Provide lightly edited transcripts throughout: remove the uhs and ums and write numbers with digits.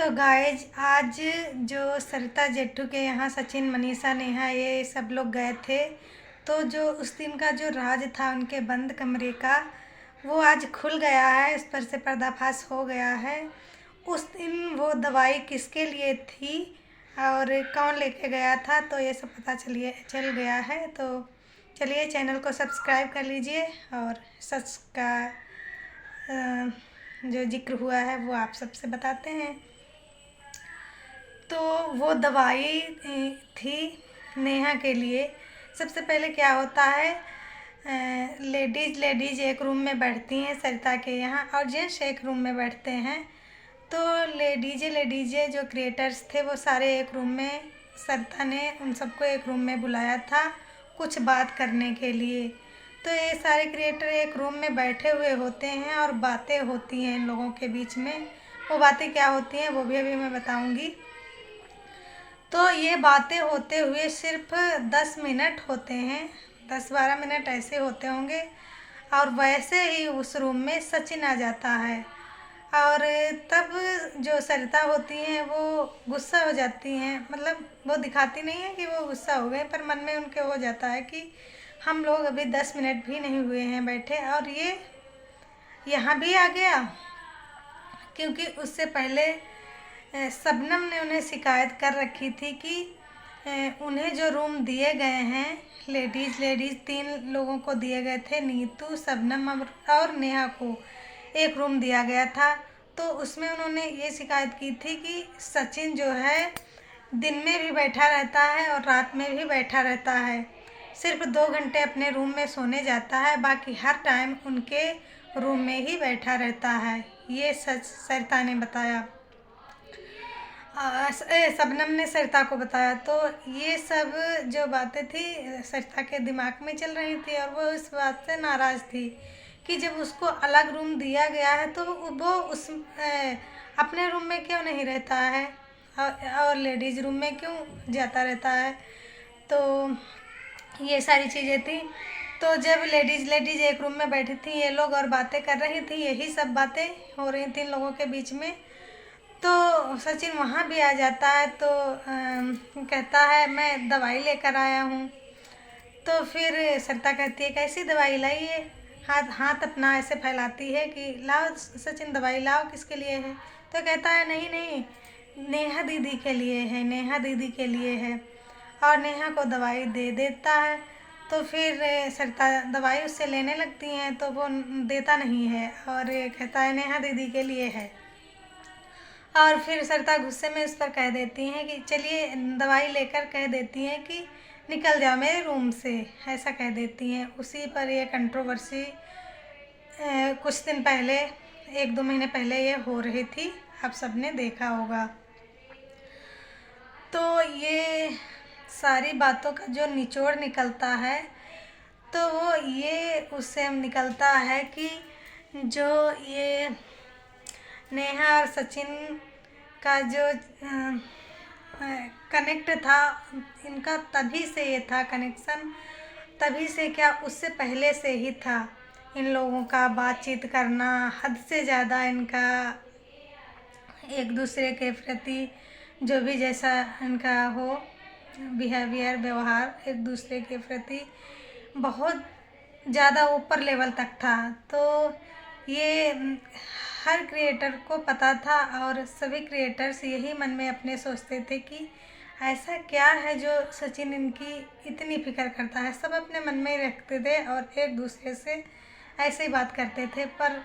तो गाइज आज जो सरिता जेट्टू के यहाँ सचिन, मनीषा, नेहा ये सब लोग गए थे, तो जो उस दिन का जो राज था उनके बंद कमरे का, वो आज खुल गया है। उस पर से पर्दाफाश हो गया है। उस दिन वो दवाई किसके लिए थी और कौन लेके गया था, तो ये सब पता चल गया है। तो चलिए चैनल को सब्सक्राइब कर लीजिए और सच का जो जिक्र हुआ है वो आप सबसे बताते हैं। तो वो दवाई थी नेहा के लिए। सबसे पहले क्या होता है, लेडीज़ एक रूम में बैठती हैं सरिता के यहाँ और जेंट्स एक रूम में बैठते हैं। तो लेडीज़े जो क्रिएटर्स थे वो सारे एक रूम में, सरिता ने उन सबको एक रूम में बुलाया था कुछ बात करने के लिए। तो ये सारे क्रिएटर एक रूम में बैठे हुए होते हैं और बातें होती हैं इन लोगों के बीच में। वो बातें क्या होती हैं वो भी अभी मैं बताऊंगी। तो ये बातें होते हुए सिर्फ 10 मिनट होते हैं, 10-12 मिनट ऐसे होते होंगे, और वैसे ही उस रूम में सचिन आ जाता है। और तब जो सरिता होती हैं वो गुस्सा हो जाती हैं, मतलब वो दिखाती नहीं है कि वो गुस्सा हो गए, पर मन में उनके हो जाता है कि हम लोग अभी 10 मिनट भी नहीं हुए हैं बैठे और ये यहाँ भी आ गया। क्योंकि उससे पहले शबनम ने उन्हें शिकायत कर रखी थी कि उन्हें जो रूम दिए गए हैं, लेडीज़ 3 लोगों को दिए गए थे, नीतू, शबनम और नेहा को एक रूम दिया गया था। तो उसमें उन्होंने ये शिकायत की थी कि सचिन जो है दिन में भी बैठा रहता है और रात में भी बैठा रहता है। सिर्फ 2 घंटे अपने रूम में सोने जाता है, बाकी हर टाइम उनके रूम में ही बैठा रहता है। ये सच सरिता ने बताया, शबनम ने सरिता को बताया। तो ये सब जो बातें थी सरिता के दिमाग में चल रही थी और वो इस बात से नाराज़ थी कि जब उसको अलग रूम दिया गया है तो वो उस अपने रूम में क्यों नहीं रहता है और लेडीज़ रूम में क्यों जाता रहता है। तो ये सारी चीज़ें थी। तो जब लेडीज़ एक रूम में बैठी थी ये लोग और बातें कर रही थी, यही सब बातें हो रही थी इन लोगों के बीच में। तो सचिन वहाँ भी आ जाता है, तो कहता है मैं दवाई लेकर आया हूँ। तो फिर सरिता कहती है कैसी दवाई लाई है, हाथ अपना ऐसे फैलाती है कि लाओ सचिन दवाई लाओ, किसके लिए है। तो कहता है नहीं नेहा दीदी के लिए है, नेहा दीदी के लिए है, और नेहा को दवाई दे देता है। तो फिर सरिता दवाई उससे लेने लगती हैं तो वो देता नहीं है और कहता है नेहा दीदी के लिए है। और फिर सरिता गुस्से में उस पर कह देती हैं कि चलिए दवाई लेकर कह देती हैं कि निकल जाओ मेरे रूम से, ऐसा कह देती हैं। उसी पर ये कंट्रोवर्सी कुछ दिन पहले, 1-2 महीने पहले ये हो रही थी, आप सबने देखा होगा। तो ये सारी बातों का जो निचोड़ निकलता है तो वो ये उससे निकलता है कि जो ये नेहा और सचिन का जो कनेक्ट था इनका, तभी से ये था कनेक्शन, तभी से क्या उससे पहले से ही था इन लोगों का बातचीत करना, हद से ज़्यादा इनका एक दूसरे के प्रति जो भी जैसा इनका हो बिहेवियर, व्यवहार एक दूसरे के प्रति बहुत ज़्यादा ऊपर लेवल तक था। तो ये हर क्रिएटर को पता था और सभी क्रिएटर्स यही मन में अपने सोचते थे कि ऐसा क्या है जो सचिन इनकी इतनी फिक्र करता है। सब अपने मन में ही रखते थे और एक दूसरे से ऐसे ही बात करते थे, पर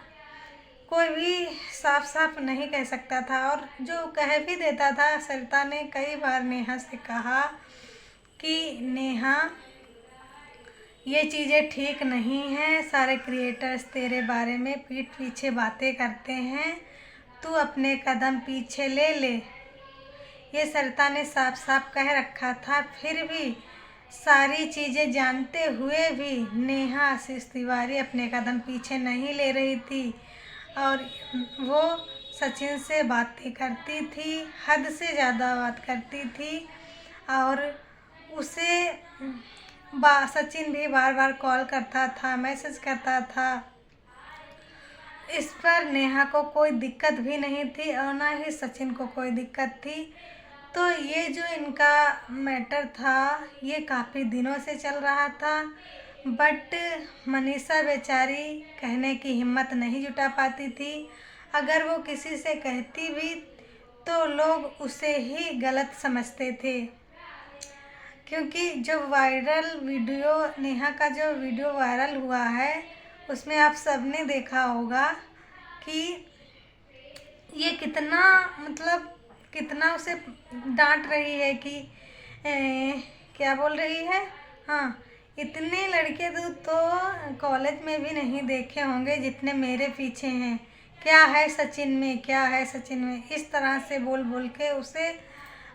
कोई भी साफ नहीं कह सकता था। और जो कह भी देता था, सरिता ने कई बार नेहा से कहा कि नेहा ये चीज़ें ठीक नहीं हैं, सारे क्रिएटर्स तेरे बारे में पीठ पीछे बातें करते हैं, तू अपने कदम पीछे ले ले। ये सरिता ने साफ कह रखा था। फिर भी सारी चीज़ें जानते हुए भी नेहा आशीष तिवारी अपने कदम पीछे नहीं ले रही थी और वो सचिन से बातें करती थी, हद से ज़्यादा बात करती थी। और उसे सचिन भी बार बार कॉल करता था, मैसेज करता था, इस पर नेहा को कोई दिक्कत भी नहीं थी और ना ही सचिन को कोई दिक्कत थी। तो ये जो इनका मैटर था ये काफ़ी दिनों से चल रहा था, बट मनीषा बेचारी कहने की हिम्मत नहीं जुटा पाती थी। अगर वो किसी से कहती भी तो लोग उसे ही गलत समझते थे, क्योंकि जो वायरल वीडियो नेहा का जो वीडियो वायरल हुआ है उसमें आप सबने देखा होगा कि ये कितना मतलब कितना उसे डांट रही है कि क्या बोल रही है। हाँ, इतने लड़के तो कॉलेज में भी नहीं देखे होंगे जितने मेरे पीछे हैं, क्या है सचिन में, क्या है सचिन में, इस तरह से बोल बोल के उसे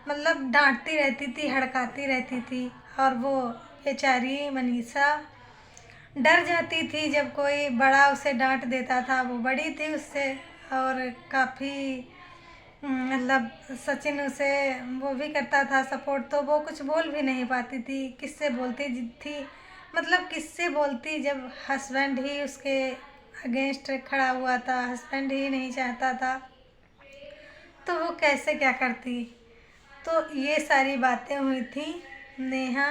मतलब डांटती रहती थी, हड़काती रहती थी। और वो बेचारी मनीषा डर जाती थी जब कोई बड़ा उसे डांट देता था। वो बड़ी थी उससे और काफ़ी मतलब सचिन उसे वो भी करता था सपोर्ट, तो वो कुछ बोल भी नहीं पाती थी। किससे बोलती थी, मतलब किससे बोलती जब हस्बैंड ही उसके अगेंस्ट खड़ा हुआ था, हस्बैंड ही नहीं चाहता था, तो वो कैसे क्या करती। तो ये सारी बातें हुई थी। नेहा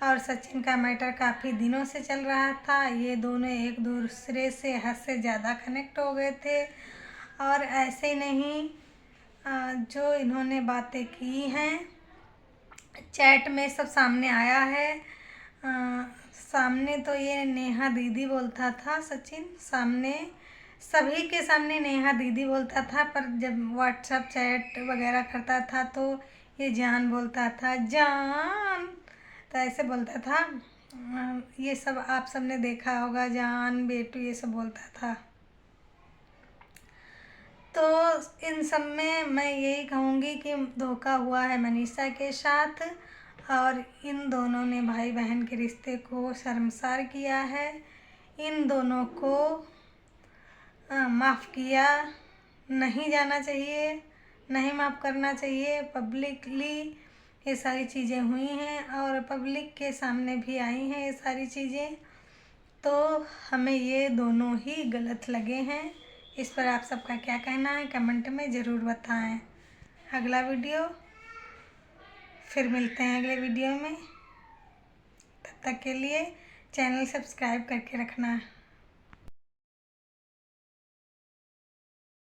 और सचिन का मैटर काफ़ी दिनों से चल रहा था। ये दोनों एक दूसरे से हद से ज़्यादा कनेक्ट हो गए थे। और ऐसे ही नहीं, जो इन्होंने बातें की हैं चैट में सब सामने आया है। सामने तो ये नेहा दीदी बोलता था सचिन, सामने सभी के सामने नेहा दीदी बोलता था, पर जब व्हाट्सएप चैट वगैरह करता था तो ये जान बोलता था, जान, तो ऐसे बोलता था। ये सब आप सबने देखा होगा, जान बेटू ये सब बोलता था। तो इन सब में मैं यही कहूँगी कि धोखा हुआ है मनीषा के साथ और इन दोनों ने भाई बहन के रिश्ते को शर्मसार किया है। इन दोनों को माफ़ किया नहीं जाना चाहिए, नहीं माफ़ करना चाहिए। पब्लिकली ये सारी चीज़ें हुई हैं और पब्लिक के सामने भी आई हैं ये सारी चीज़ें, तो हमें ये दोनों ही गलत लगे हैं। इस पर आप सबका क्या कहना है कमेंट में ज़रूर बताएं। अगला वीडियो फिर मिलते हैं अगले वीडियो में, तब तक के लिए चैनल सब्सक्राइब करके रखना।